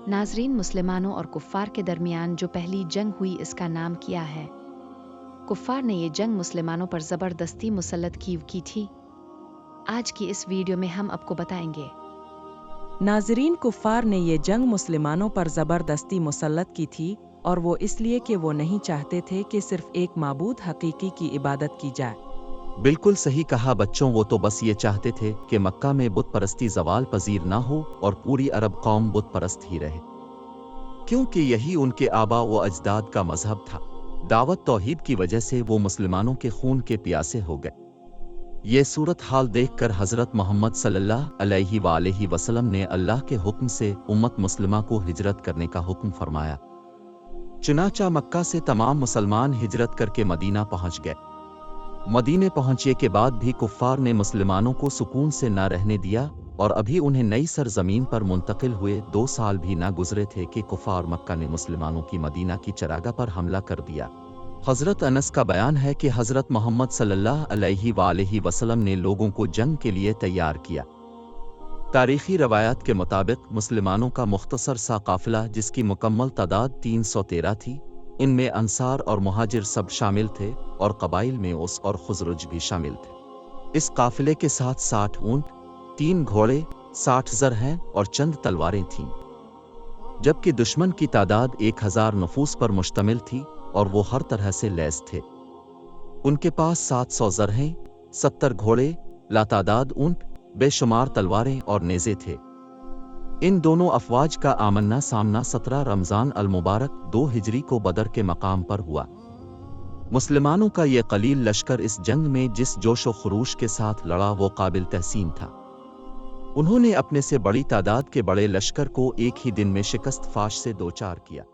नाजरीन, मुसलमानों और कुफ़ार के दरमियान जो पहली जंग हुई इसका नाम क्या है? कुफ़ार ने ये जंग मुसलमानों पर ज़बरदस्ती मुसल्लत की थी। आज की इस वीडियो में हम आपको बताएंगे। नाजरीन, कुफ़ार ने ये जंग मुसलमानों पर ज़बरदस्ती मुसल्लत की थी और वो इसलिए कि वो नहीं चाहते थे कि सिर्फ एक माबूद हकीकी की इबादत की जाए। बिल्कुल सही कहा बच्चों, वो तो बस ये चाहते थे कि मक्का में बुत परस्ती ज़वाल पजीर ना हो और पूरी अरब कौम बुत परस्त ही रहे, क्योंकि यही उनके आबा व अजदाद का मजहब था। दावत तौहीद की वजह से वो मुसलमानों के खून के प्यासे हो गए। ये सूरत हाल देखकर हज़रत मोहम्मद सल्लल्लाहु अलैहि वसल्लम ने अल्लाह के हुक्म से उम्मत मुस्लिमा को हिजरत करने का हुक्म फरमाया। चुनाचा मक्का से तमाम मुसलमान हिजरत करके मदीना पहुंच गए। मदीने पहुंचने के बाद भी कुफ़ार ने मुसलमानों को सुकून से ना रहने दिया और अभी उन्हें नई सरजमीन पर मुंतकिल हुए 2 साल भी ना गुजरे थे कि कुफ़ार मक्का ने मुसलमानों की मदीना की चरागाह पर हमला कर दिया। हज़रत अनस का बयान है कि हज़रत मोहम्मद सल्लल्लाहु अलैहि वसल्लम ने लोगों को जंग के लिए तैयार किया। तारीखी रवायात के मुताबिक मुसलमानों का मुख्तसर सा काफिला, जिसकी मुकम्मल तादाद 313 थी, इनमें अंसार और मुहाजिर सब शामिल थे और कबाइल में उस और खुजरुज भी शामिल थे। इस काफिले के साथ 60 ऊंट, 3 घोड़े, 60 ज़रहें और चंद तलवारें थीं, जबकि दुश्मन की तादाद 1000 नफूस पर मुश्तमिल थी और वो हर तरह से लैस थे। उनके पास 700 ज़रहें, 70 घोड़े, लातादाद ऊंट, बेशुमार तलवारें और नेज़े थे। इन दोनों अफवाज का आमना सामना 17 रमज़ान अल मुबारक 2 हिजरी को बदर के मकाम पर हुआ। मुसलमानों का ये कलील लश्कर इस जंग में जिस जोश व खरूश के साथ लड़ा वो काबिल तहसीन था। उन्होंने अपने से बड़ी तादाद के बड़े लश्कर को एक ही दिन में शिकस्त फाश से दो चार किया।